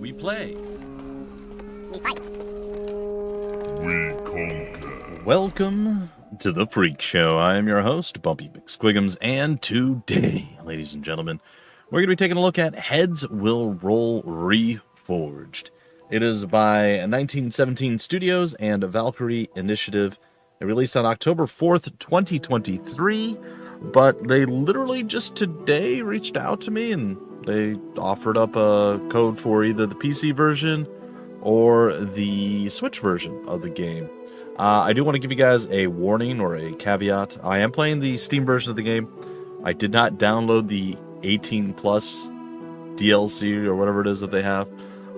We play. We fight. We conquer. Welcome to the Freak Show. I am your host, Bumpy McSquigums, and today, ladies and gentlemen, we're going to be taking a look at Heads Will Roll Reforged. It is by 1917 Studios and Valkyrie Initiative. It released on October 4th, 2023, but they literally just today reached out to me and they offered up a code for either the PC version or the Switch version of the game. I do want to give you guys a warning or a caveat. I am playing the Steam version of the game. I did not download the 18 plus DLC or whatever it is that they have,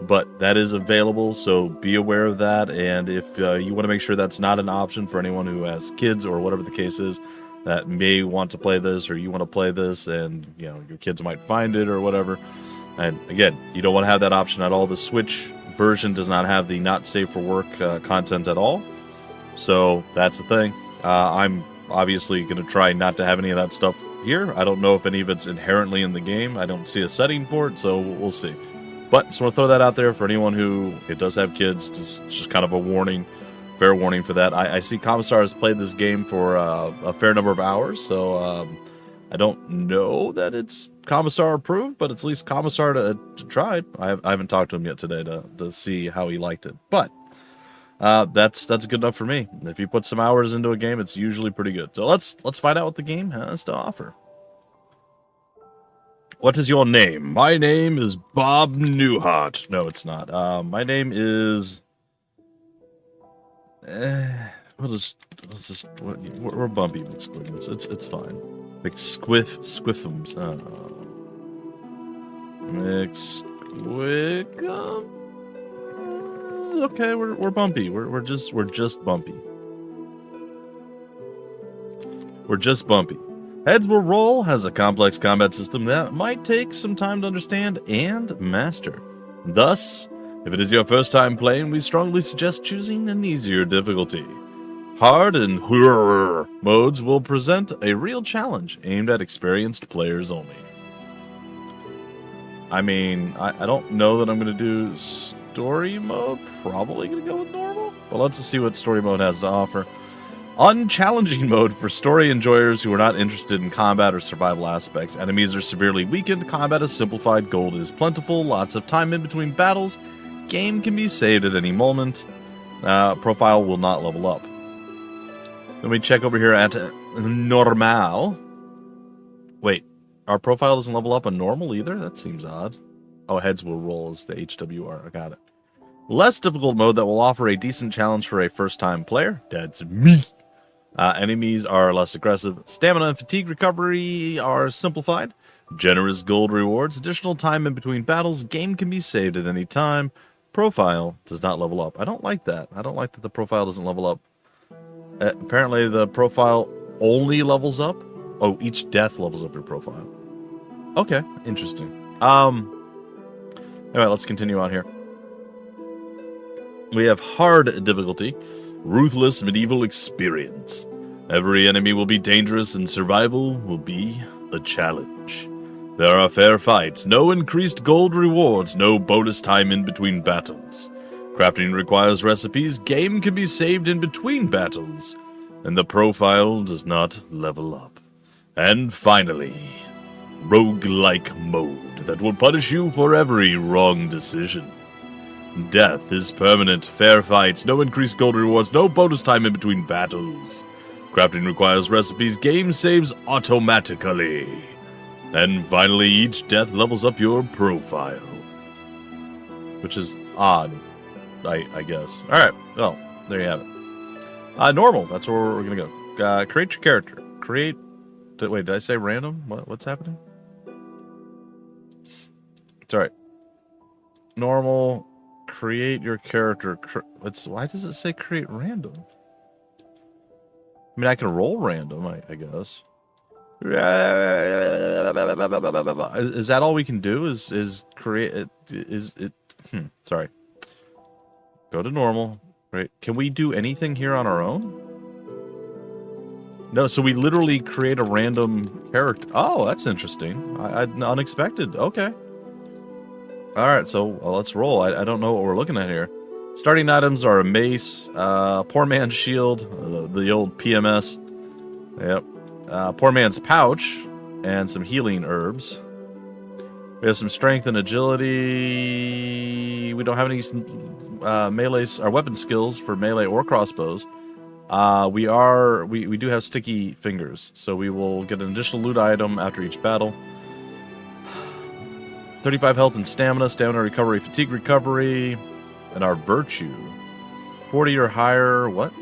but that is available, so be aware of that. And if you want to make sure that's not an option for anyone who has kids or whatever the case is that may want to play this, or you want to play this and you know your kids might find it or whatever, and again, you don't want to have that option at all. The Switch version does not have the not safe for work content at all, so that's the thing. I'm obviously going to try not to have any of that stuff here. I don't know if any of it's inherently in the game. I don't see a setting for it, so we'll see. But just want to throw that out there for anyone who it does have kids. Just kind of a warning, fair warning for that. I see Commissar has played this game for a fair number of hours, so I don't know that it's Commissar approved, but it's at least Commissar to try it. I haven't talked to him yet today to see how he liked it, but that's good enough for me. If you put some hours into a game, it's usually pretty good. So let's find out what the game has to offer. What is your name? My name is Bob Newhart. No, it's not. My name is. Let's just. We're Bumpy McSquigums. It's fine. McSquiffums. McSquigum. Okay, we're Bumpy. We're just Bumpy. We're just Bumpy. Heads Will Roll has a complex combat system that might take some time to understand and master. Thus, if it is your first time playing, we strongly suggest choosing an easier difficulty. Hard and horror modes will present a real challenge aimed at experienced players only. I mean, I don't know that I'm going to do story mode. Probably going to go with normal. But let's see what story mode has to offer. Unchallenging mode for story enjoyers who are not interested in combat or survival aspects. Enemies are severely weakened, combat is simplified, gold is plentiful, lots of time in between battles, game can be saved at any moment, profile will not level up. Then we check over here at normal. Wait, our profile doesn't level up on normal either? That seems odd. Oh, Heads Will Roll is the HWR, I got it. Less difficult mode that will offer a decent challenge for a first-time player. That's me. Enemies are less aggressive. Stamina and fatigue recovery are simplified. Generous gold rewards. Additional time in between battles. Game can be saved at any time. Profile does not level up. I don't like that. I don't like that the profile doesn't level up. Apparently the profile only levels up. Oh, each death levels up your profile. Okay, interesting. Anyway, let's continue on here. We have hard difficulty. Ruthless medieval experience. Every enemy will be dangerous and survival will be a challenge. There are fair fights, no increased gold rewards, no bonus time in between battles. Crafting requires recipes, game can be saved in between battles, and the profile does not level up. And finally, roguelike mode that will punish you for every wrong decision. Death is permanent, fair fights, no increased gold rewards, no bonus time in between battles. Crafting requires recipes, game saves automatically. And finally, each death levels up your profile. Which is odd, I guess. Alright, well, there you have it. Normal, that's where we're gonna go. Create your character. Wait, did I say random? What's happening? It's alright. Normal. Create your character. Why does it say create random? I mean, I can roll random, I guess. Is that all we can do? Is create it? Is it? Sorry. Go to normal. Right? Can we do anything here on our own? No. So we literally create a random character. Oh, that's interesting. Unexpected. Okay. All right, so let's roll. I don't know what we're looking at here. Starting items are a mace, poor man's shield, the old PMS. Yep. Poor man's pouch, and some healing herbs. We have some strength and agility. We don't have any melee or weapon skills for melee or crossbows. We do have sticky fingers, so we will get an additional loot item after each battle. 35 health and stamina recovery, fatigue recovery, and our virtue. 40 or higher, what?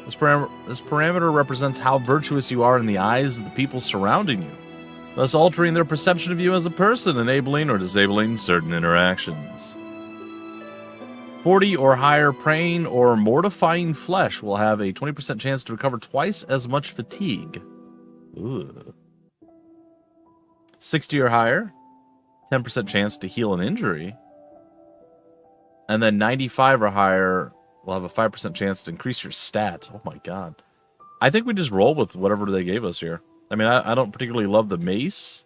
This parameter represents how virtuous you are in the eyes of the people surrounding you, thus altering their perception of you as a person, enabling or disabling certain interactions. 40 or higher preying or mortifying flesh will have a 20% chance to recover twice as much fatigue. Ooh. 60 or higher, 10% chance to heal an injury. And then 95 or higher will have a 5% chance to increase your stats. Oh my god. I think we just roll with whatever they gave us here. I mean, I don't particularly love the mace,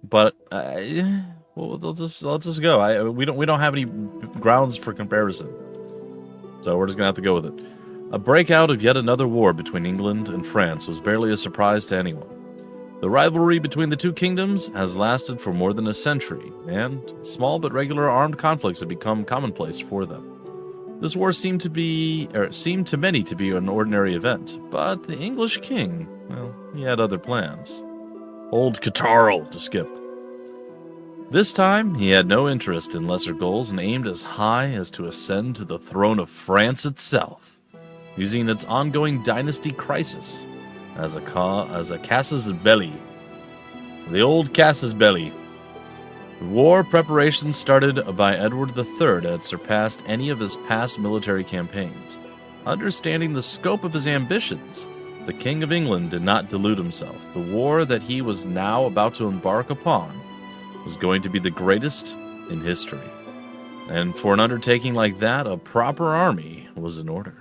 but well, let's just go. We don't have any grounds for comparison, so we're just gonna have to go with it. A breakout of yet another war between England and France was barely a surprise to anyone. The rivalry between the two kingdoms has lasted for more than a century, and small but regular armed conflicts have become commonplace for them. This war seemed to many to be an ordinary event, but the English king, well, he had other plans. Old Catarl to skip. This time, he had no interest in lesser goals and aimed as high as to ascend to the throne of France itself, using its ongoing dynasty crisis as a casus belli. The old casus belli. The war preparations started by Edward III had surpassed any of his past military campaigns. Understanding the scope of his ambitions, the King of England did not delude himself. The war that he was now about to embark upon was going to be the greatest in history. And for an undertaking like that, a proper army was in order.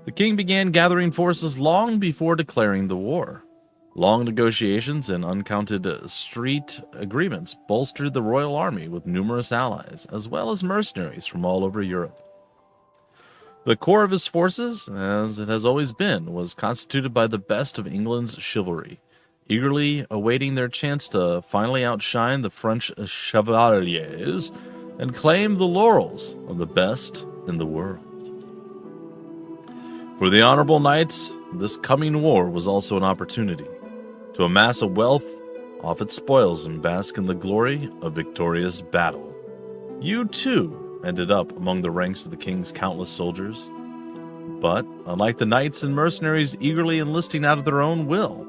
The king began gathering forces long before declaring the war. Long negotiations and uncounted street agreements bolstered the royal army with numerous allies, as well as mercenaries from all over Europe. The core of his forces, as it has always been, was constituted by the best of England's chivalry, eagerly awaiting their chance to finally outshine the French chevaliers and claim the laurels of the best in the world. For the honorable knights, this coming war was also an opportunity to amass a wealth off its spoils and bask in the glory of victorious battle. You, too, ended up among the ranks of the king's countless soldiers. But, unlike the knights and mercenaries eagerly enlisting out of their own will,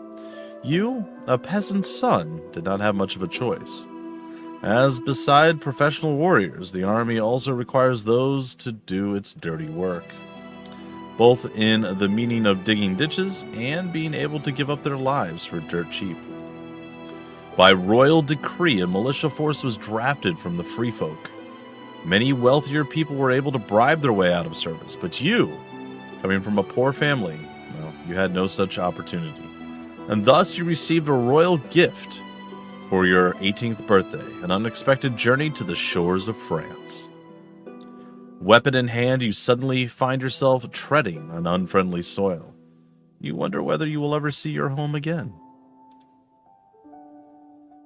you, a peasant's son, did not have much of a choice. As beside professional warriors, the army also requires those to do its dirty work, both in the meaning of digging ditches and being able to give up their lives for dirt cheap. By royal decree, a militia force was drafted from the free folk. Many wealthier people were able to bribe their way out of service, but you, coming from a poor family, well, you had no such opportunity. And thus you received a royal gift for your 18th birthday, an unexpected journey to the shores of France. Weapon in hand, you suddenly find yourself treading on unfriendly soil. You wonder whether you will ever see your home again.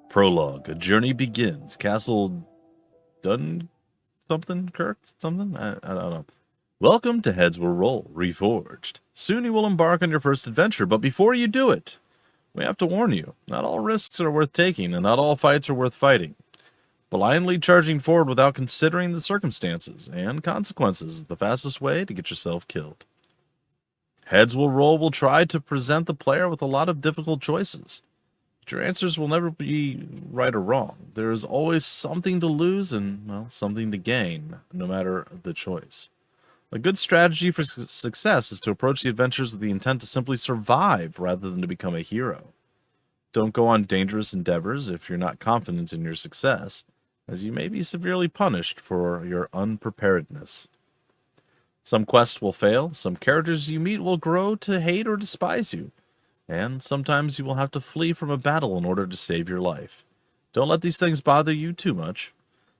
Prologue. A journey begins. Castle Dun something? Kirk? Something? I don't know. Welcome to Heads Will Roll Reforged. Soon you will embark on your first adventure, but before you do it, we have to warn you. Not all risks are worth taking, and not all fights are worth fighting. Blindly charging forward without considering the circumstances and consequences is the fastest way to get yourself killed. Heads Will Roll will try to present the player with a lot of difficult choices. But your answers will never be right or wrong. There is always something to lose and, well, something to gain, no matter the choice. A good strategy for success is to approach the adventures with the intent to simply survive rather than to become a hero. Don't go on dangerous endeavors if you're not confident in your success, as you may be severely punished for your unpreparedness. Some quests will fail, some characters you meet will grow to hate or despise you, And sometimes you will have to flee from a battle in order to save your life. Don't let these things bother you too much,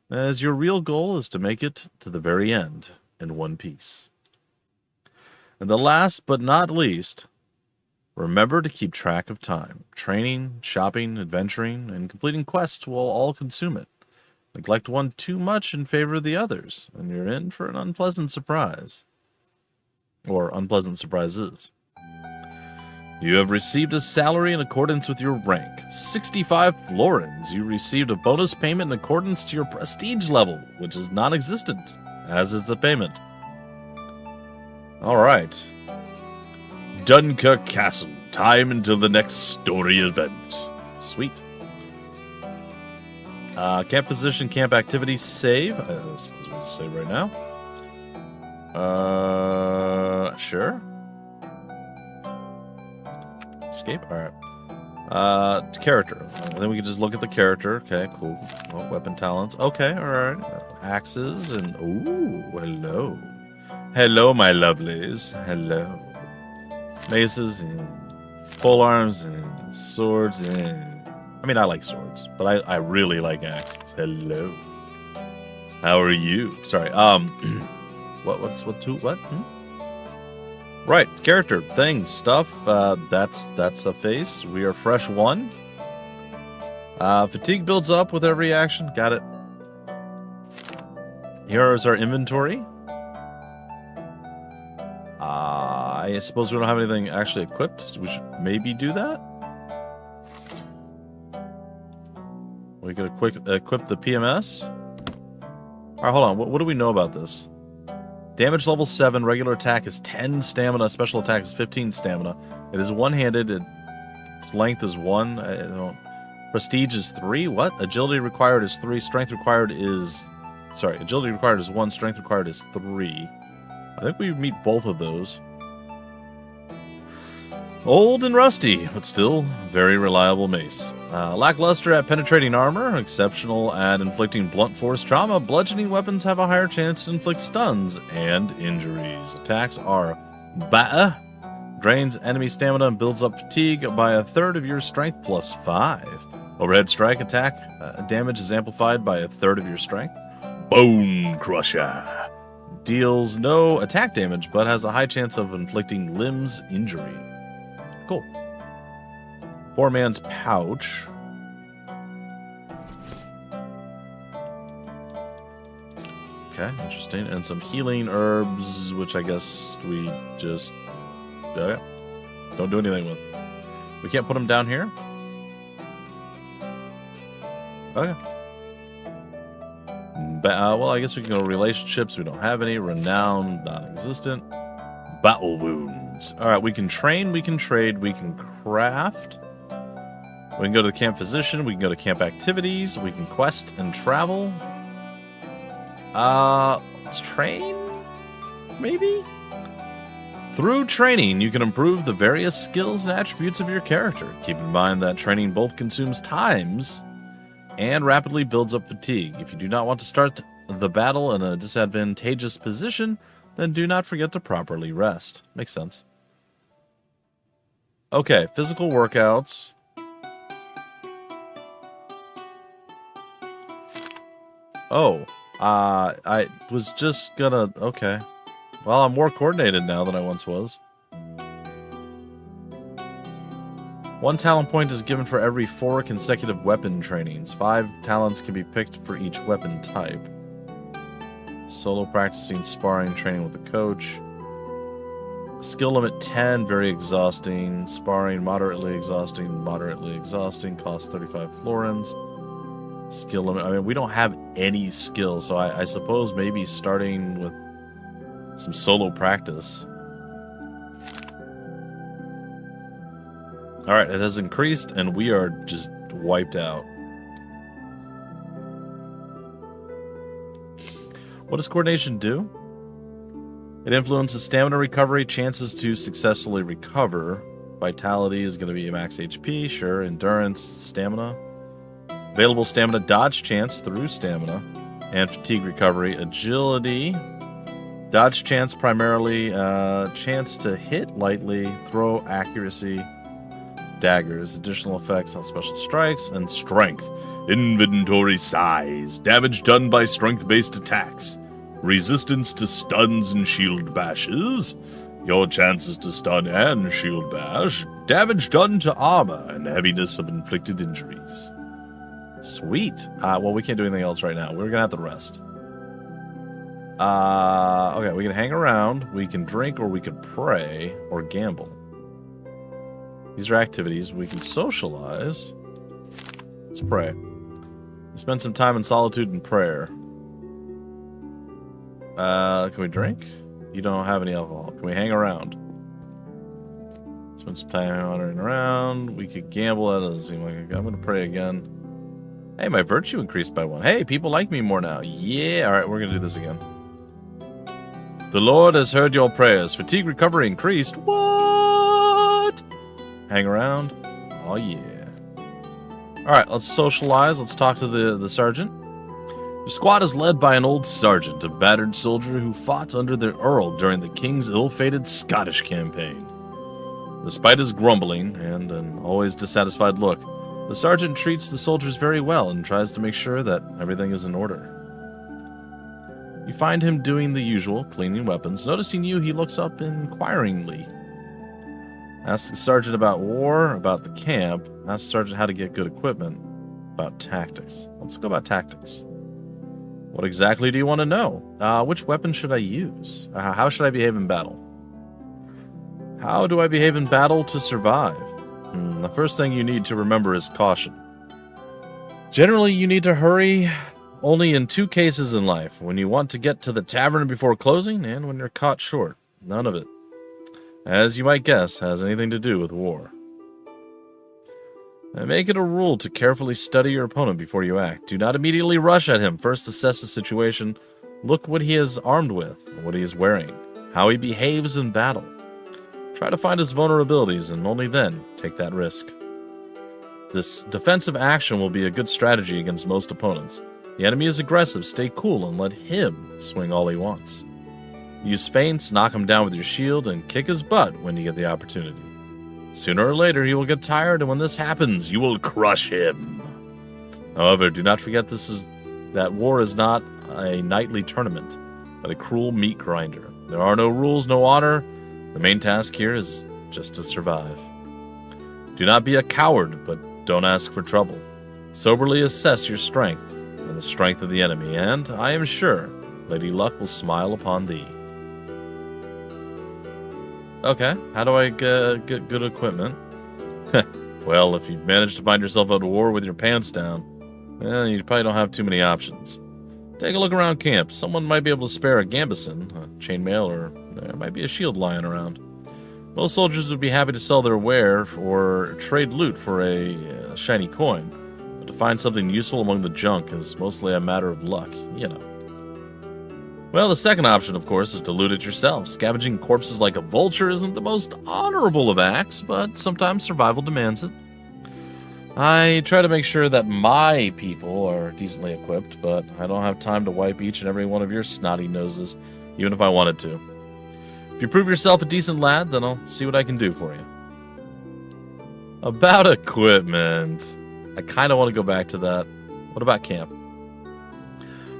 as your real goal is to make it to the very end in one piece. And the last but not least, remember to keep track of time. Training, shopping, adventuring, and completing quests will all consume it. Neglect one too much in favor of the others, and you're in for an unpleasant surprise. Or unpleasant surprises. You have received a salary in accordance with your rank. 65 florins. You received a bonus payment in accordance to your prestige level, which is non-existent, as is the payment. Alright. Dunkirk Castle. Time until the next story event. Sweet. Camp position, camp activities, save. I suppose we'll save right now. Sure. Escape? Alright. Character. Then we can just look at the character. Okay, cool. Well, weapon talents. Okay, alright. Axes and... Ooh, hello. Hello, my lovelies. Hello. Maces and polearms and swords and... I mean, I like swords, but I really like axes. Hello. How are you? Sorry. What? Right, character, things, stuff. That's a face. We are fresh 1. Fatigue builds up with every action. Got it. Here is our inventory. I suppose we don't have anything actually equipped. We should maybe do that. We could equip the PMS. Alright, hold on. What do we know about this? Damage level 7, regular attack is 10 stamina, special attack is 15 stamina. It is one-handed, its length is 1. Prestige is 3, what? Agility required is 3, strength required is... Sorry, agility required is 1, strength required is 3. I think we meet both of those. Old and rusty, but still very reliable mace. Lackluster at penetrating armor, exceptional at inflicting blunt force trauma. Bludgeoning weapons have a higher chance to inflict stuns and injuries. Attacks are Ba'a, drains enemy stamina and builds up fatigue by a third of your strength plus 5. Overhead strike attack damage is amplified by a third of your strength. Bone Crusher deals no attack damage but has a high chance of inflicting limbs injury. Cool. Poor man's pouch. Okay, interesting. And some healing herbs, which I guess we just don't do anything with. We can't put them down here? Okay. Well, I guess we can go relationships. We don't have any. Renown, non-existent. Battle wounds. Alright, we can train, we can trade, we can craft. We can go to the camp physician, we can go to camp activities, we can quest and travel. Let's train? Maybe? Through training, you can improve the various skills and attributes of your character. Keep in mind that training both consumes times and rapidly builds up fatigue. If you do not want to start the battle in a disadvantageous position, then do not forget to properly rest. Makes sense. Okay, physical workouts. Oh, I was just gonna... Okay. Well, I'm more coordinated now than I once was. 1 talent point is given for every 4 consecutive weapon trainings. 5 talents can be picked for each weapon type. Solo practicing, sparring, training with a coach. Skill limit 10, very exhausting. Sparring, moderately exhausting, costs 35 florins. Skill limit, I mean, we don't have any skill, so I suppose maybe starting with some solo practice. Alright, it has increased, and we are just wiped out. What does coordination do? It influences stamina recovery, chances to successfully recover. Vitality is going to be max HP, sure. Endurance, stamina. Available stamina dodge chance through stamina. And fatigue recovery. Agility. Dodge chance primarily. Chance to hit lightly. Throw accuracy. daggers, additional effects on special strikes, and strength. Inventory size, damage done by strength-based attacks, resistance to stuns and shield bashes, your chances to stun and shield bash, damage done to armor, and heaviness of inflicted injuries. Sweet. Well, we can't do anything else right now. We're gonna have to rest. Okay, we can hang around, we can drink, or we can pray, or gamble. These are activities. We can socialize. Let's pray. Spend some time in solitude and prayer. Can we drink? You don't have any alcohol. Can we hang around? Spend some time wandering around. We could gamble. That doesn't seem like it. I'm going to pray again. Hey, my virtue increased by 1. Hey, people like me more now. Yeah. All right, we're going to do this again. The Lord has heard your prayers. Fatigue recovery increased. What? Hang around. Oh, yeah. All right, let's socialize. Let's talk to the sergeant. The squad is led by an old sergeant, a battered soldier who fought under the Earl during the King's ill-fated Scottish campaign. Despite his grumbling and an always dissatisfied look, the sergeant treats the soldiers very well and tries to make sure that everything is in order. You find him doing the usual, cleaning weapons. Noticing you, he looks up inquiringly. Asks the sergeant about war, about the camp. Asks the sergeant how to get good equipment. About tactics. Let's go about tactics. What exactly do you want to know? Which weapon should I use? How should I behave in battle? How do I behave in battle to survive? The first thing you need to remember is caution. Generally, you need to hurry only in 2 cases in life. When you want to get to the tavern before closing, and when you're caught short. None of it, as you might guess, has anything to do with war. Make it a rule to carefully study your opponent before you act. Do not immediately rush at him. First assess the situation. Look what he is armed with, what he is wearing, how he behaves in battle. Try to find his vulnerabilities and only then take that risk. This defensive action will be a good strategy against most opponents. The enemy is aggressive, stay cool and let him swing all he wants. Use feints, knock him down with your shield, and kick his butt when you get the opportunity. Sooner or later, he will get tired, and when this happens, you will crush him. However, do not forget that war is not a knightly tournament, but a cruel meat grinder. There are no rules, no honor. The main task here is just to survive. Do not be a coward, but don't ask for trouble. Soberly assess your strength and the strength of the enemy, and I am sure Lady Luck will smile upon thee. Okay, how do I get good equipment? Well, if you've managed to find yourself at war with your pants down, well, you probably don't have too many options. Take a look around camp. Someone might be able to spare a gambeson, a chainmail, or there might be a shield lying around. Most soldiers would be happy to sell their wear or trade loot for a shiny coin, but to find something useful among the junk is mostly a matter of luck, you know. Well, the second option, of course, is to loot it yourself. Scavenging corpses like a vulture isn't the most honorable of acts, but sometimes survival demands it. I try to make sure that my people are decently equipped, but I don't have time to wipe each and every one of your snotty noses, even if I wanted to. If you prove yourself a decent lad, then I'll see what I can do for you. About equipment. I kind of want to go back to that. What about camp?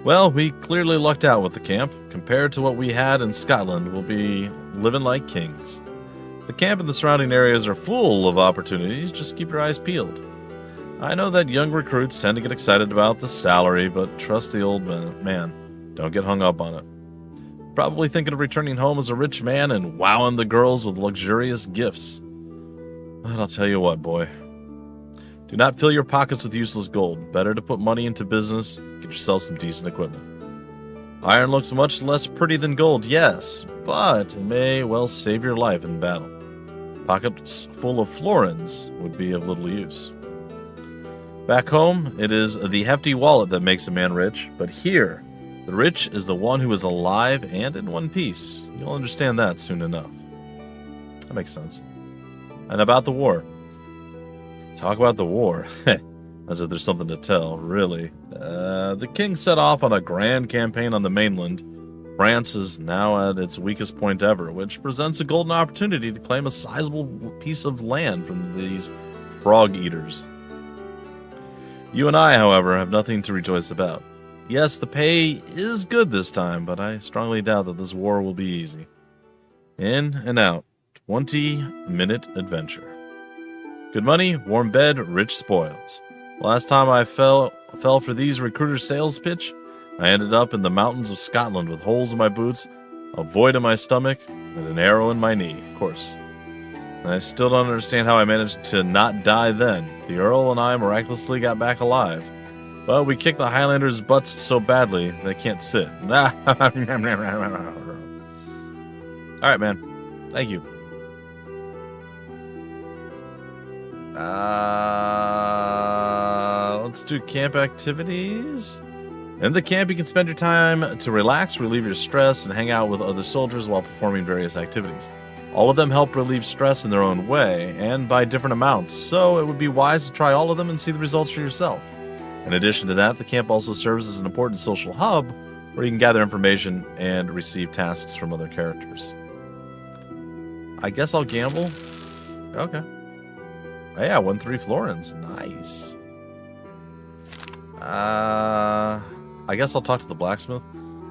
Well, we clearly lucked out with the camp. Compared to what we had in Scotland, we'll be living like kings. The camp and the surrounding areas are full of opportunities, just keep your eyes peeled. I know that young recruits tend to get excited about the salary, but trust the old man. Don't get hung up on it. Probably thinking of returning home as a rich man and wowing the girls with luxurious gifts. But I'll tell you what, boy. Do not fill your pockets with useless gold. Better to put money into business, get yourself some decent equipment. Iron looks much less pretty than gold, yes, but it may well save your life in battle. Pockets full of florins would be of little use. Back home, it is the hefty wallet that makes a man rich, but here, the rich is the one who is alive and in one piece. You'll understand that soon enough. That makes sense. And about the war. Talk about the war. As if there's something to tell, really. The king set off on a grand campaign on the mainland. France is now at its weakest point ever, which presents a golden opportunity to claim a sizable piece of land from these frog eaters. You and I, however, have nothing to rejoice about. Yes, the pay is good this time, but I strongly doubt that this war will be easy. In and out, 20-minute adventure. Good money, warm bed, rich spoils. Last time I fell for these recruiter sales pitch, I ended up in the mountains of Scotland with holes in my boots, a void in my stomach, and an arrow in my knee, of course. And I still don't understand how I managed to not die then. The Earl and I miraculously got back alive. But we kicked the Highlanders' butts so badly, they can't sit. Alright, man. Thank you. Let's do camp activities. In the camp, you can spend your time to relax, relieve your stress, and hang out with other soldiers while performing various activities. All of them help relieve stress in their own way, and by different amounts, so it would be wise to try all of them and see the results for yourself. In addition to that, the camp also serves as an important social hub where you can gather information and receive tasks from other characters. I guess I'll gamble. Okay. Oh, yeah, 1-3 florins. Nice. I guess I'll talk to the blacksmith.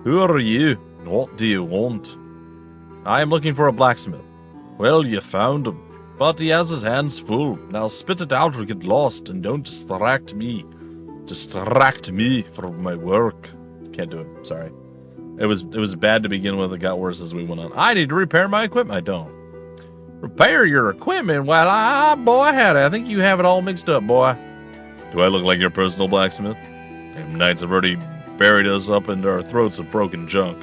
Who are you? What do you want? I am looking for a blacksmith. Well, you found him. But he has his hands full. Now spit it out or get lost and don't distract me. Distract me from my work. Can't do it. Sorry. It was bad to begin with. It got worse as we went on. I need to repair my equipment. I don't. Repair your equipment? Well, boy, howdy. I think you have it all mixed up, boy. Do I look like your personal blacksmith? Damn knights have already buried us up into our throats of broken junk.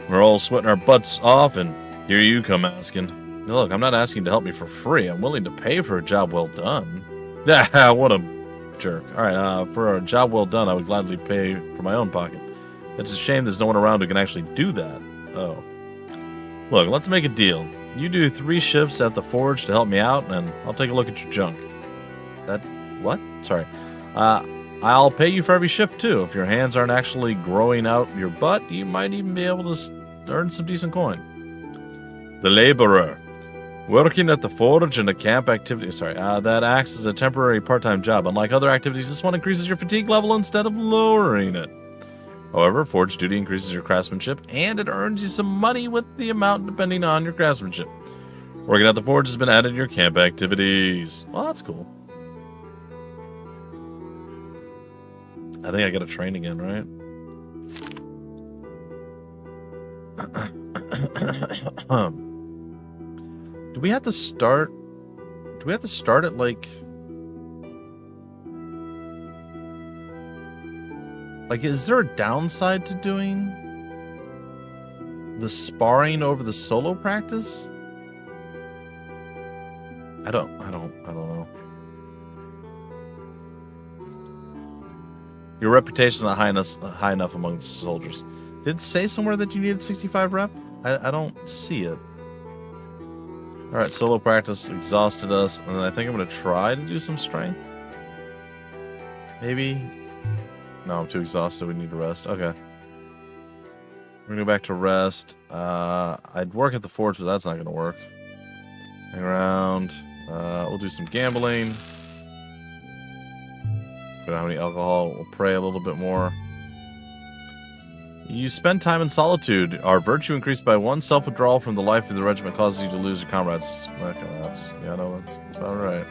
We're all sweating our butts off, and here you come asking. Look, I'm not asking to help me for free. I'm willing to pay for a job well done. What a jerk. All right, for a job well done, I would gladly pay for my own pocket. It's a shame there's no one around who can actually do that. Oh. Look, let's make a deal. You do 3 shifts at the forge to help me out, and I'll take a look at your junk. What? Sorry. I'll pay you for every shift, too. If your hands aren't actually growing out your butt, you might even be able to earn some decent coin. The laborer. Working at the forge and a camp activity. Sorry, that acts as a temporary part-time job. Unlike other activities, this one increases your fatigue level instead of lowering it. However, forge duty increases your craftsmanship, and it earns you some money with the amount depending on your craftsmanship. Working at the forge has been added to your camp activities. Well, that's cool. I think I gotta train again, right? Do we have to start at like is there a downside to doing the sparring over the solo practice? I don't know. Your reputation is not high enough among soldiers. Did it say somewhere that you needed 65 rep? I don't see it. Alright, solo practice exhausted us, and I think I'm going to try to do some strength. Maybe? No, I'm too exhausted. We need to rest. Okay. We're going to go back to rest. I'd work at the forge, but that's not going to work. Hang around. We'll do some gambling. We don't have any alcohol. We'll pray a little bit more. You spend time in solitude. Our virtue increased by 1. Self-withdrawal from the life of the regiment causes you to lose your comrades. Okay, that's about right.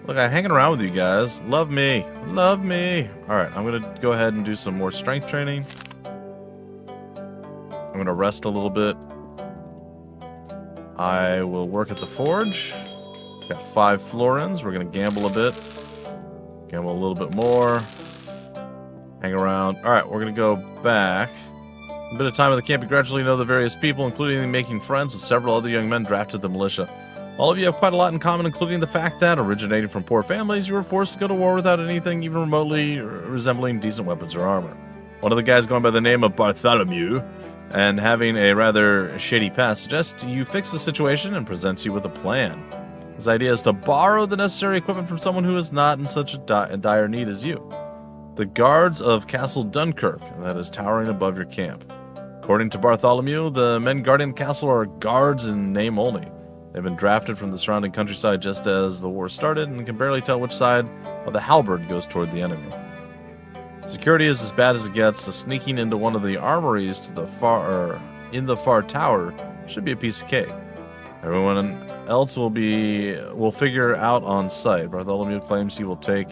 Look, I'm hanging around with you guys. Love me. Love me. Alright, I'm going to go ahead and do some more strength training. I'm going to rest a little bit. I will work at the forge. Got 5 florins. We're going to gamble a bit. Gamble a little bit more. Hang around. Alright, we're going to go back. A bit of time at the camp, you gradually know the various people, including making friends with several other young men drafted to the militia. All of you have quite a lot in common, including the fact that, originating from poor families, you were forced to go to war without anything even remotely resembling decent weapons or armor. One of the guys going by the name of Bartholomew, and having a rather shady past, suggests you fix the situation and presents you with a plan. His idea is to borrow the necessary equipment from someone who is not in such a dire need as you. The guards of Castle Dunkirk, that is towering above your camp. According to Bartholomew, the men guarding the castle are guards in name only. They've been drafted from the surrounding countryside just as the war started and can barely tell which side of the halberd goes toward the enemy. Security is as bad as it gets, so sneaking into one of the armories to the in the far tower should be a piece of cake. Everyone else will figure out on sight. Bartholomew claims he will take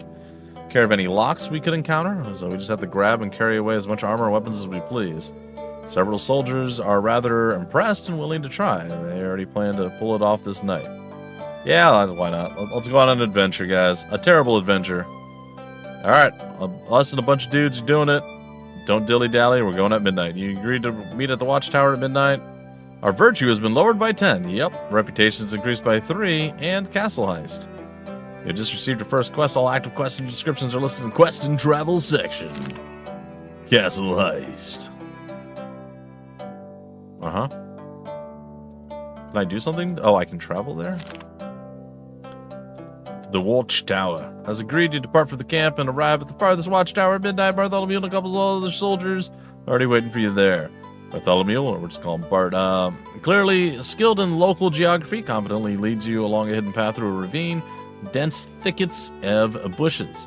care of any locks we could encounter, so we just have to grab and carry away as much armor and weapons as we please. Several soldiers are rather impressed and willing to try. They already plan to pull it off this night. Yeah, why not? Let's go on an adventure, guys. A terrible adventure. Alright, us and a bunch of dudes are doing it. Don't dilly-dally, we're going at midnight. You agreed to meet at the watchtower at midnight? Our virtue has been lowered by 10. Yep, reputation's increased by 3, and castle heist. You just received your first quest. All active quests and descriptions are listed in the quest and travel section. Castle heist. Uh-huh. Can I do something? Oh, I can travel there? The watchtower. As agreed, you depart from the camp and arrive at the farthest watchtower at midnight. Bartholomew and a couple of other soldiers already waiting for you there. Bartholomew, or we'll just call him Bart, clearly skilled in local geography, confidently leads you along a hidden path through a ravine, dense thickets of bushes.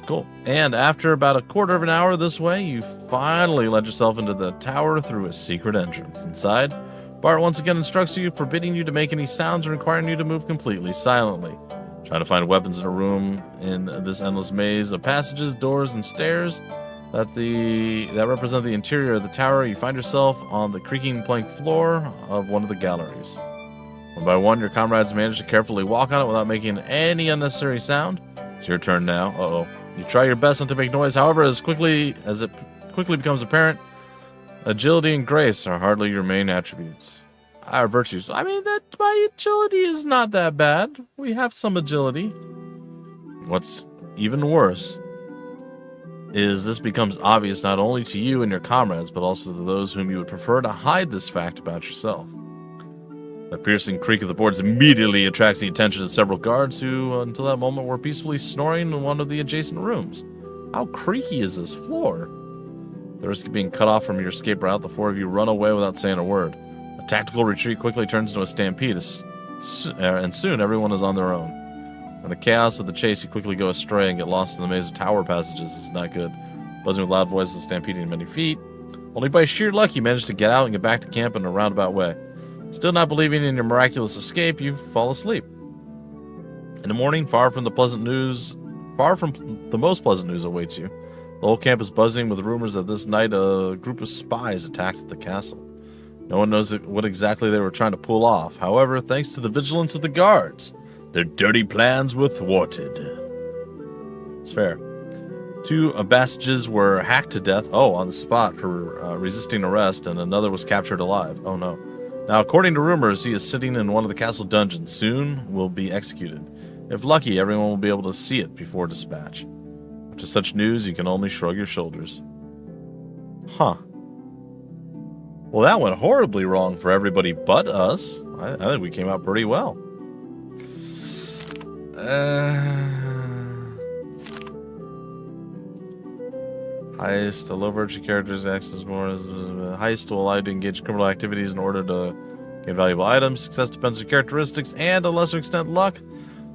Cool. And after about a quarter of an hour this way, you finally let yourself into the tower through a secret entrance. Inside, Bart once again instructs you, forbidding you to make any sounds and requiring you to move completely silently. Trying to find weapons in a room in this endless maze of passages, doors, and stairs that represent the interior of the tower. You find yourself on the creaking plank floor of one of the galleries. One by one, your comrades manage to carefully walk on it without making any unnecessary sound. It's your turn now. Uh-oh. You try your best not to make noise, however, as it quickly becomes apparent, agility and grace are hardly your main attributes. Our virtues. I mean, that my agility is not that bad. We have some agility. What's even worse is this becomes obvious not only to you and your comrades, but also to those whom you would prefer to hide this fact about yourself. The piercing creak of the boards immediately attracts the attention of several guards who, until that moment, were peacefully snoring in one of the adjacent rooms. How creaky is this floor? The risk of being cut off from your escape route, the four of you run away without saying a word. A tactical retreat quickly turns into a stampede, and soon everyone is on their own. In the chaos of the chase, you quickly go astray and get lost in the maze of tower passages. This is not good. Buzzing with loud voices, stampeding many feet. Only by sheer luck you manage to get out and get back to camp in a roundabout way. Still not believing in your miraculous escape, you fall asleep. In the morning, far from the most pleasant news awaits you. The whole camp is buzzing with rumors that this night a group of spies attacked the castle. No one knows what exactly they were trying to pull off. However, thanks to the vigilance of the guards, their dirty plans were thwarted. It's fair. 2 Abbasages were hacked to death, on the spot for resisting arrest, and another was captured alive. Oh no. Now, according to rumors, he is sitting in one of the castle dungeons. Soon will be executed. If lucky, everyone will be able to see it before dispatch. After such news, you can only shrug your shoulders. Huh. Well, that went horribly wrong for everybody but us. I think we came out pretty well. Heist, a low virtue character's access more. Heist will allow you to engage in criminal activities in order to get valuable items. Success depends on characteristics and, to a lesser extent, luck.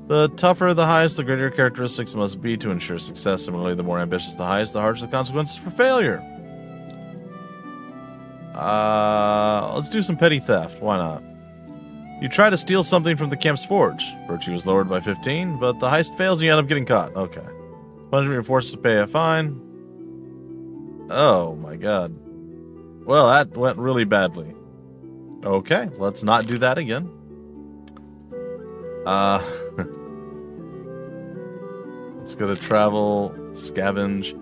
The tougher the heist, the greater your characteristics must be to ensure success. Similarly, the more ambitious the heist, the harsher the consequences for failure. Let's do some petty theft. Why not? You try to steal something from the camp's forge. Virtue is lowered by 15, but the heist fails and you end up getting caught. Okay. Punishment, you're forced to pay a fine. Oh my god. Well, that went really badly. Okay, let's not do that again. Let's go to travel, scavenge.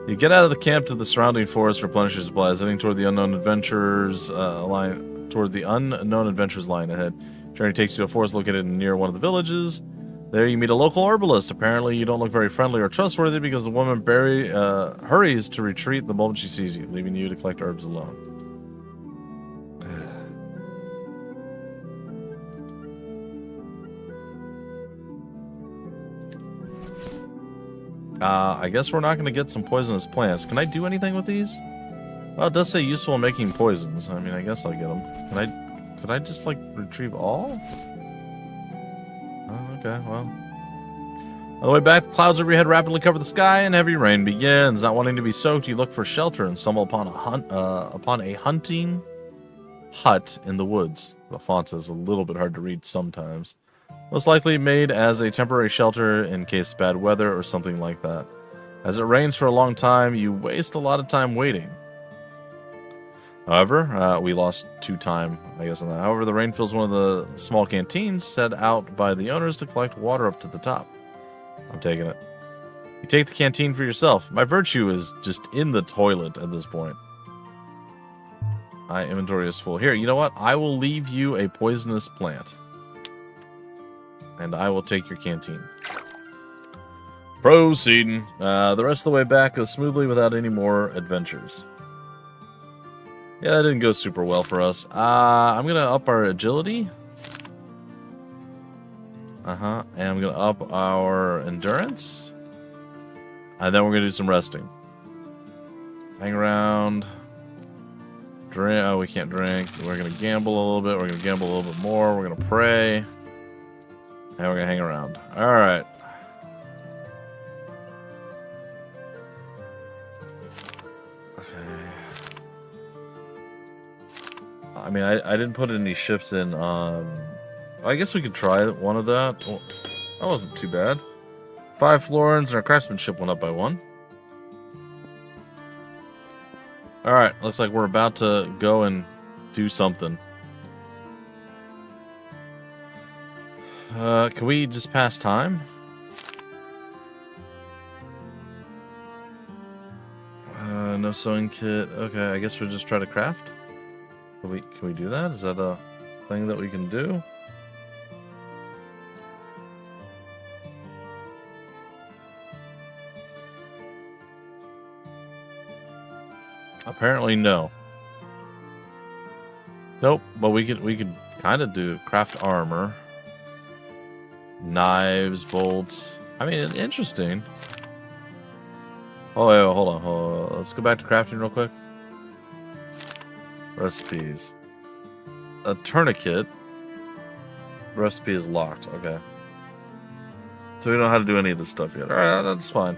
You get out of the camp to the surrounding forest, replenish your supplies, heading toward the unknown adventurers line. Toward the unknown adventurers line ahead. Journey takes you to a forest located near one of the villages. There you meet a local herbalist. Apparently you don't look very friendly or trustworthy because the woman hurries to retreat the moment she sees you, leaving you to collect herbs alone. I guess we're not going to get some poisonous plants. Can I do anything with these? Well, it does say useful in making poisons. I mean, I guess I'll get them. Can I Could I just, like, retrieve all? Oh, okay, well. On the way back, the clouds over your head rapidly cover the sky, and heavy rain begins. Not wanting to be soaked, you look for shelter and stumble upon a hunting hut in the woods. The font is a little bit hard to read sometimes. Most likely made as a temporary shelter in case of bad weather or something like that. As it rains for a long time, you waste a lot of time waiting. However, we lost 2 time, I guess, on that. However, the rain fills one of the small canteens set out by the owners to collect water up to the top. I'm taking it. You take the canteen for yourself. My virtue is just in the toilet at this point. My inventory is full. Here, you know what? I will leave you a poisonous plant. And I will take your canteen. Proceeding. The rest of the way back goes smoothly without any more adventures. Yeah, that didn't go super well for us. I'm going to up our agility. And I'm going to up our endurance. And then we're going to do some resting. Hang around. Drink. Oh, we can't drink. We're going to gamble a little bit. We're going to gamble a little bit more. We're going to pray. And we're going to hang around. All right. I mean, I didn't put any ships in. I guess we could try one of that. Well, that wasn't too bad. 5 florins, and our craftsmanship went up by 1. Alright, looks like we're about to go and do something. Can we just pass time? No sewing kit. Okay, I guess we'll just try to craft. Can we do that? Is that a thing that we can do? Apparently no. Nope, but we could kind of do craft armor. Knives, bolts. I mean, interesting. Oh, wait, hold on. Let's go back to crafting real quick. Recipes. A tourniquet. Recipe is locked. Okay. So we don't know how to do any of this stuff yet. Alright, that's fine.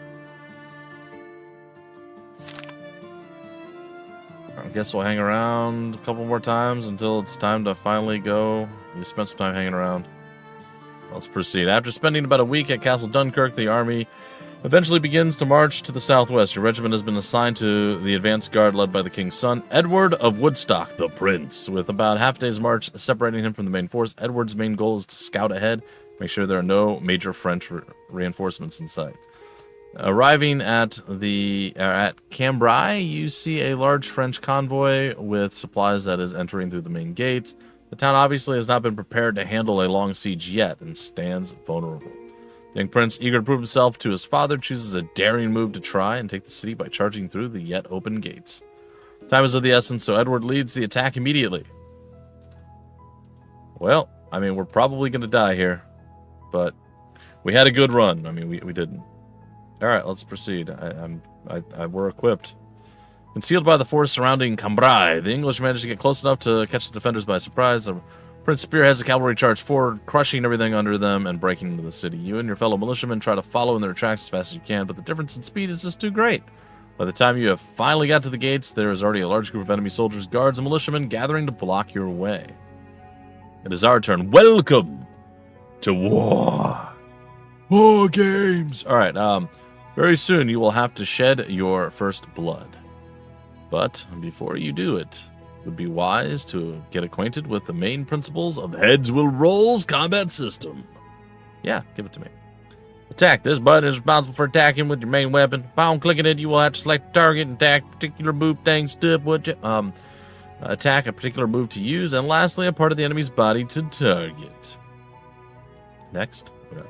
I guess we'll hang around a couple more times until it's time to finally go. We spent some time hanging around. Let's proceed. After spending about a week at Castle Dunkirk, the army eventually begins to march to the southwest. Your regiment has been assigned to the advance guard led by the king's son, Edward of Woodstock, the Prince. With about half a day's march separating him from the main force, Edward's main goal is to scout ahead, make sure there are no major French reinforcements in sight. Arriving at Cambrai, you see a large French convoy with supplies that is entering through the main gates. The town obviously has not been prepared to handle a long siege yet and stands vulnerable. The young prince, eager to prove himself to his father, chooses a daring move to try and take the city by charging through the yet open gates. Time is of the essence, so Edward leads the attack immediately. Well, I mean, we're probably going to die here, but we had a good run. I mean, we didn't. All right, let's proceed. We're equipped. Concealed by the force surrounding Cambrai, the English managed to get close enough to catch the defenders by surprise. The Prince spearheads the cavalry charge forward, crushing everything under them and breaking into the city. You and your fellow militiamen try to follow in their tracks as fast as you can, but the difference in speed is just too great. By the time you have finally got to the gates, there is already a large group of enemy soldiers, guards, and militiamen gathering to block your way. It is our turn. Welcome to war. War games. All right, very soon you will have to shed your first blood. But before you do it, it would be wise to get acquainted with the main principles of Heads Will Roll's combat system. Yeah, give it to me. Attack. This button is responsible for attacking with your main weapon. Upon clicking it, you will have to select a target and attack a particular move, thing, step, attack a particular move to use, and lastly, a part of the enemy's body to target. Next. Okay.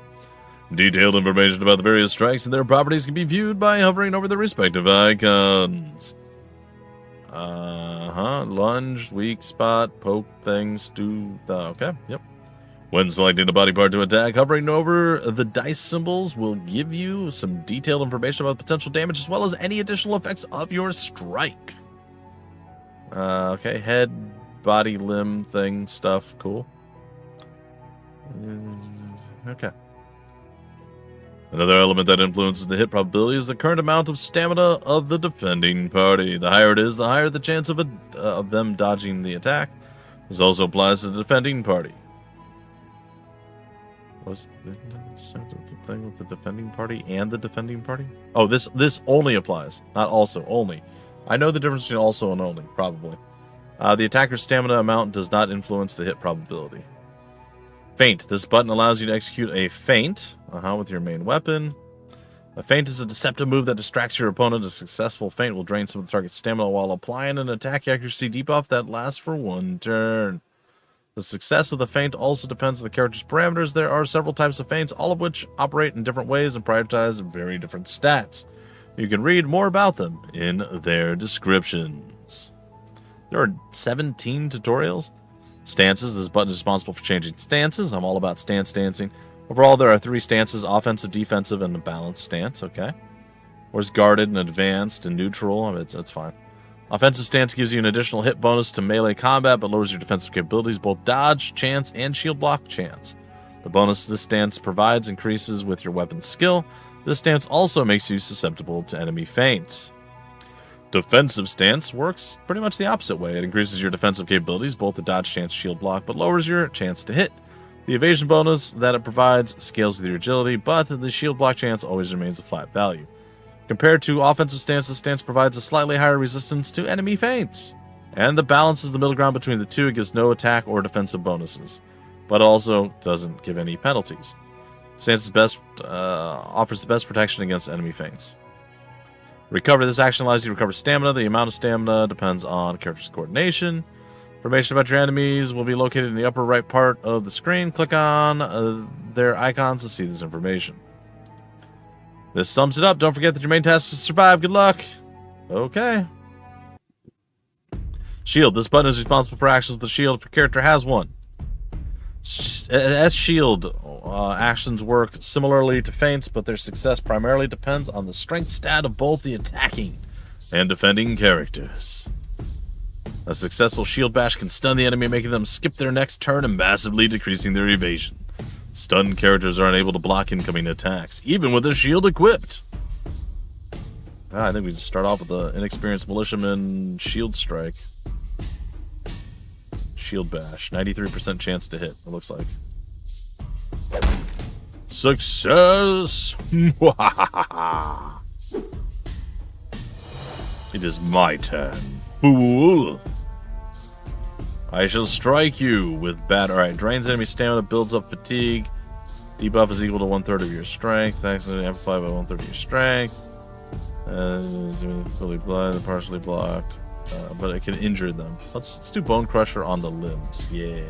Detailed information about the various strikes and their properties can be viewed by hovering over the respective icons. Lunge, weak spot, poke things, okay, yep. When selecting a body part to attack, hovering over the dice symbols will give you some detailed information about potential damage as well as any additional effects of your strike. Okay, head, body limb thing stuff. Cool. Okay. Another element that influences the hit probability is the current amount of stamina of the defending party. The higher it is, the higher the chance of them dodging the attack. This also applies to the defending party. What's the thing with the defending party and the defending party? Oh, this only applies, not also, only. I know the difference between also and only, probably. The attacker's stamina amount does not influence the hit probability. Feint. This button allows you to execute a feint with your main weapon. A feint is a deceptive move that distracts your opponent. A successful feint will drain some of the target's stamina while applying an attack accuracy debuff that lasts for 1 turn. The success of the feint also depends on the character's parameters. There are several types of feints, all of which operate in different ways and prioritize very different stats. You can read more about them in their descriptions. There are 17 tutorials. Stances. This button is responsible for changing stances. I'm all about stance dancing. Overall, there are 3 stances: offensive, defensive, and a balanced stance. Okay. Where's guarded and advanced and neutral? I mean, it's fine. Offensive stance gives you an additional hit bonus to melee combat, but lowers your defensive capabilities, both dodge chance and shield block chance. The bonus this stance provides increases with your weapon's skill. This stance also makes you susceptible to enemy feints. Defensive stance works pretty much the opposite way. It increases your defensive capabilities, both the dodge chance, shield block, but lowers your chance to hit. The evasion bonus that it provides scales with your agility, but the shield block chance always remains a flat value. Compared to offensive stance, this stance provides a slightly higher resistance to enemy feints. And the balance is the middle ground between the two. It gives no attack or defensive bonuses, but also doesn't give any penalties. Stance offers the best protection against enemy feints. Recover. This action allows you to recover stamina. The amount of stamina depends on character's coordination. Information about your enemies will be located in the upper right part of the screen. Click on their icons to see this information. This sums it up. Don't forget that your main task is to survive. Good luck. Okay. Shield. This button is responsible for actions with the shield if your character has one. As shield, actions work similarly to feints, but their success primarily depends on the strength stat of both the attacking and defending characters. A successful shield bash can stun the enemy, making them skip their next turn and massively decreasing their evasion. Stunned characters are unable to block incoming attacks, even with a shield equipped. I think we just start off with the inexperienced militiaman shield strike. Shield bash. 93% chance to hit, it looks like. Success! It is my turn, fool. I shall strike you with bat. Alright, drains enemy stamina, builds up fatigue. Debuff is equal to 1/3 of your strength. Accidentally amplified by 1/3 of your strength. Fully blocked, partially blocked. But it can injure them. Let's do Bone Crusher on the limbs. Yeah.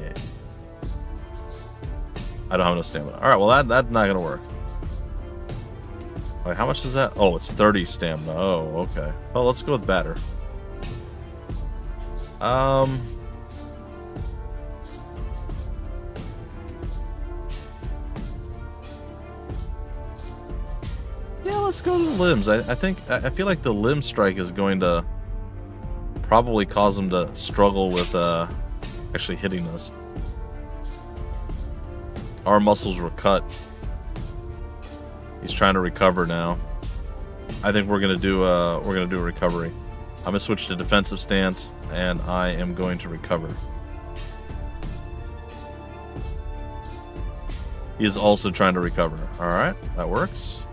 I don't have enough stamina. Alright, well that's not gonna work. Wait, how much is that? Oh, it's 30 stamina. Oh, okay. Well, let's go with batter. Yeah, let's go to the limbs. I feel like the limb strike is going to probably cause him to struggle with actually hitting us. Our muscles were cut. He's trying to recover now. I think we're gonna do a recovery. I'm gonna switch to defensive stance, and I am going to recover. He is also trying to recover. All right, that works.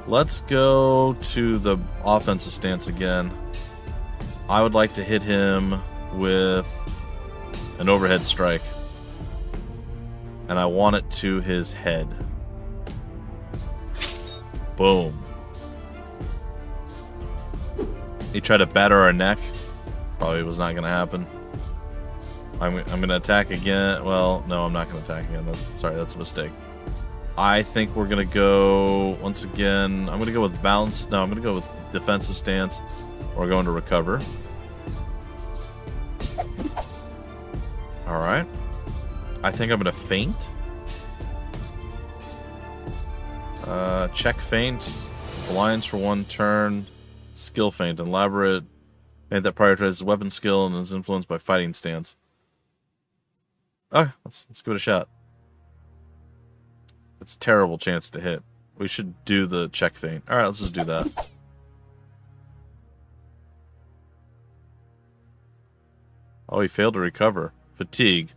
Let's go to the offensive stance again. I would like to hit him with an overhead strike. And I want it to his head. Boom. He tried to batter our neck. Probably was not going to happen. I'm going to attack again. Well, no, I'm not going to attack again. Sorry, that's a mistake. I think we're going to go, once again, I'm going to go with balance. No, I'm going to go with defensive stance. We're going to recover. Alright. I think I'm going to feint. Check feint. Alliance for 1 turn. Skill feint. Elaborate feint that prioritizes weapon skill and is influenced by fighting stance. Okay, let's give it a shot. It's a terrible chance to hit. We should do the check feint. All right, let's just do that. Oh, he failed to recover. Fatigue.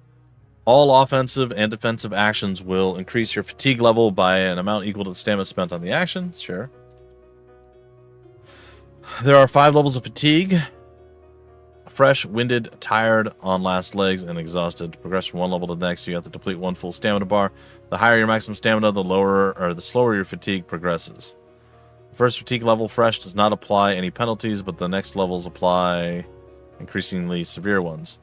All offensive and defensive actions will increase your fatigue level by an amount equal to the stamina spent on the action. Sure. There are 5 levels of fatigue. Fresh, winded, tired, on last legs, and exhausted. To progress from one level to the next, you have to deplete 1 full stamina bar. The higher your maximum stamina, the slower your fatigue progresses. The first fatigue level, fresh, does not apply any penalties, but the next levels apply increasingly severe ones.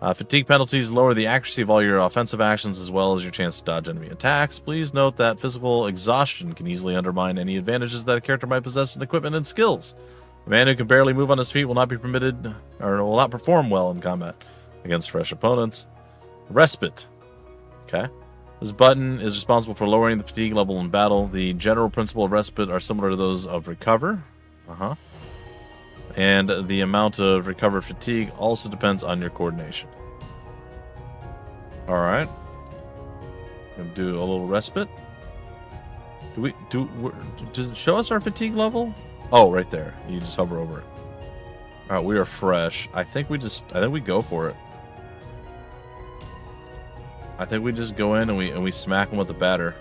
Fatigue penalties lower the accuracy of all your offensive actions as well as your chance to dodge enemy attacks. Please note that physical exhaustion can easily undermine any advantages that a character might possess in equipment and skills. A man who can barely move on his feet will not be permitted or will not perform well in combat against fresh opponents. Respite. Okay. This button is responsible for lowering the fatigue level in battle. The general principle of respite are similar to those of recover. And the amount of recovered fatigue also depends on your coordination. Alright. Gonna do a little respite. Does it show us our fatigue level? Oh, right there. You just hover over it. Alright, we are fresh. I think we go for it. I think we just go in and we smack him with the batter.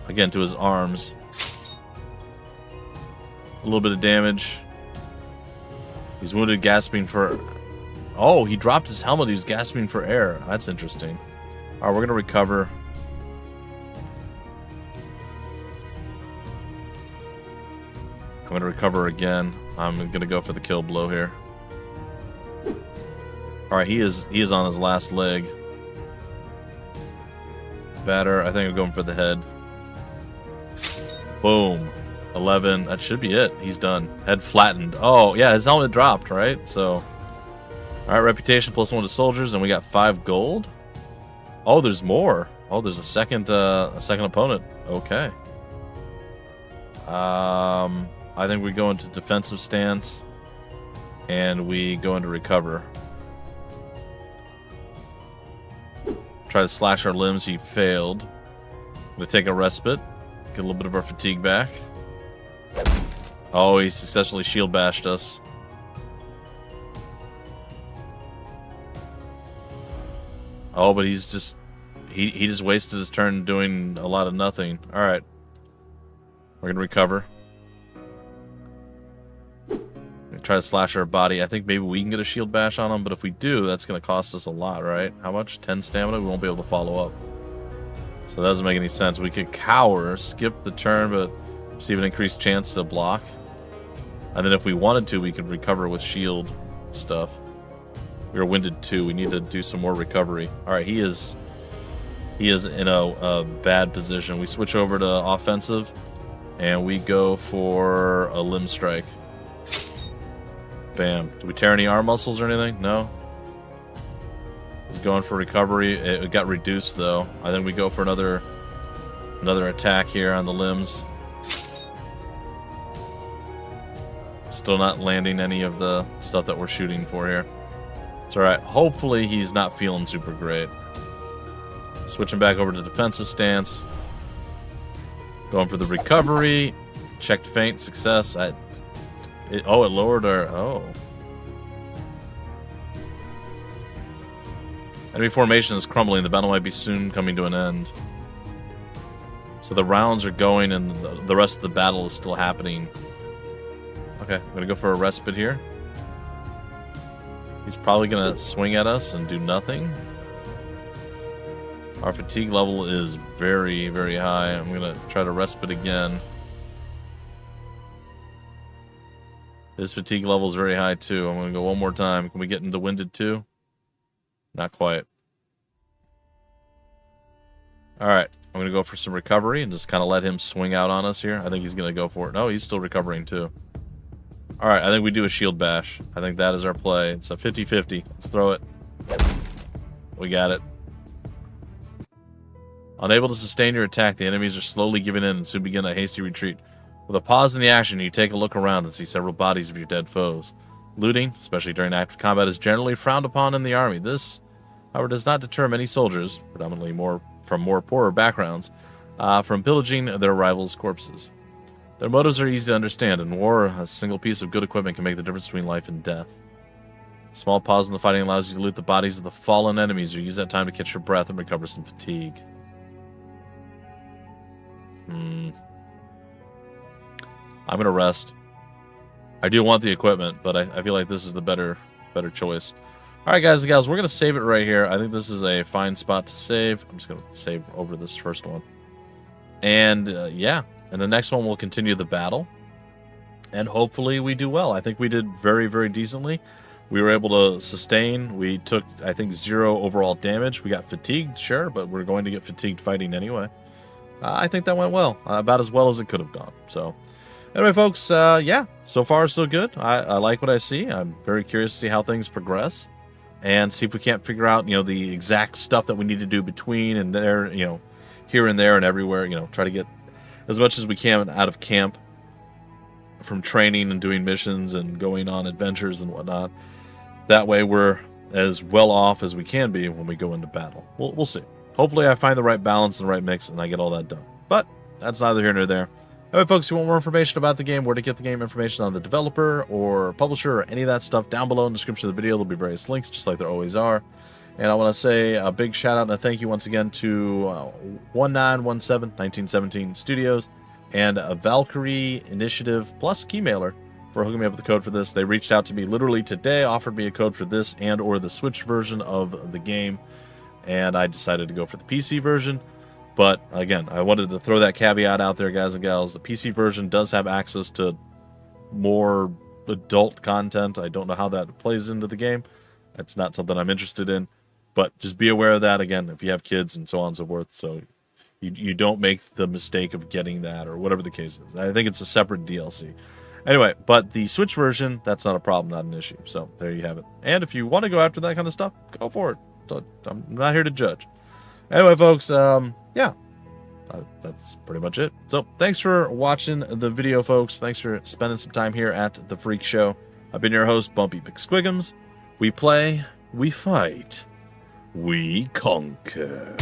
Again, to his arms. A little bit of damage. He's wounded, gasping for... Oh, he dropped his helmet. He was gasping for air. That's interesting. Alright, we're going to recover. I'm going to recover again. I'm going to go for the kill blow here. Alright, he is on his last leg. Batter. I think I'm going for the head. Boom. 11. That should be it. He's done. Head flattened. Oh, yeah, his helmet dropped, right? So, all right, reputation plus 1 to soldiers, and we got 5 gold. Oh, there's more. Oh, there's a second opponent. Okay. I think we go into defensive stance, and we go into recover. Try to slash our limbs. He failed. I'm gonna take a respite. Get a little bit of our fatigue back. Oh, he successfully shield bashed us. Oh, but he's just... He just wasted his turn doing a lot of nothing. Alright. We're gonna recover. Try to slash our body. I think maybe we can get a shield bash on him, but if we do, that's gonna cost us a lot, right? How much? 10 stamina? We won't be able to follow up. So that doesn't make any sense. We could cower, skip the turn, but receive an increased chance to block. And then if we wanted to, we could recover with shield stuff. We were winded too. We need to do some more recovery. Alright, he is in a bad position. We switch over to offensive, and we go for a limb strike. Bam. Did we tear any arm muscles or anything? No? He's going for recovery. It got reduced, though. I think we go for another attack here on the limbs. Still not landing any of the stuff that we're shooting for here. It's alright. Hopefully he's not feeling super great. Switching back over to defensive stance. Going for the recovery. Checked feint. Success. It lowered our... Oh. Enemy formation is crumbling. The battle might be soon coming to an end. So the rounds are going and the rest of the battle is still happening. Okay, I'm gonna go for a respite here. He's probably gonna swing at us and do nothing. Our fatigue level is very, very high. I'm gonna try to respite again. His fatigue level is very high too. I'm gonna go one more time. Can we get into winded too? Not quite. Alright, I'm gonna go for some recovery and just kind of let him swing out on us here. I think he's gonna go for it. No, he's still recovering too. Alright, I think we do a shield bash. I think that is our play. It's a 50-50. Let's throw it. We got it. Unable to sustain your attack, the enemies are slowly giving in and soon begin a hasty retreat. With a pause in the action, you take a look around and see several bodies of your dead foes. Looting, especially during active combat, is generally frowned upon in the army. This however, does not deter many soldiers, predominantly from more poorer backgrounds, from pillaging their rivals' corpses. Their motives are easy to understand. In war, a single piece of good equipment can make the difference between life and death. A small pause in the fighting allows you to loot the bodies of the fallen enemies or use that time to catch your breath and recover some fatigue. I'm going to rest. I do want the equipment, but I feel like this is the better choice. All right, guys and gals, we're going to save it right here. I think this is a fine spot to save. I'm just going to save over this first one. And, yeah. And the next one, we'll continue the battle. And hopefully we do well. I think we did very, very decently. We were able to sustain. We took, I think, 0 overall damage. We got fatigued, sure, but we're going to get fatigued fighting anyway. I think that went well. About as well as it could have gone. So, anyway, folks, yeah, so far so good. I like what I see. I'm very curious to see how things progress and see if we can't figure out, the exact stuff that we need to do between and there, here and there and everywhere, try to get as much as we can out of camp from training and doing missions and going on adventures and whatnot. That way we're as well off as we can be when we go into battle. We'll see. Hopefully I find the right balance and the right mix and I get all that done. But that's neither here nor there. Anyway, folks, if you want more information about the game, where to get the game information on the developer or publisher or any of that stuff, down below in the description of the video, there'll be various links, just like there always are. And I want to say a big shout out and a thank you once again to 1917 Studios and a Valkyrie Initiative plus Keymailer for hooking me up with the code for this. They reached out to me literally today, offered me a code for this and or the Switch version of the game, and I decided to go for the PC version. But again, I wanted to throw that caveat out there, guys and gals. The PC version does have access to more adult content. I don't know how that plays into the game. That's not something I'm interested in. But just be aware of that, again, if you have kids and so on and so forth. So you don't make the mistake of getting that or whatever the case is. I think it's a separate DLC. Anyway, but the Switch version, that's not a problem, not an issue. So there you have it. And if you want to go after that kind of stuff, go for it. I'm not here to judge. Anyway, folks, yeah, that's pretty much it. So thanks for watching the video, folks. Thanks for spending some time here at The Freak Show. I've been your host, Bumpy McSquigums. We play, we fight, we conquer.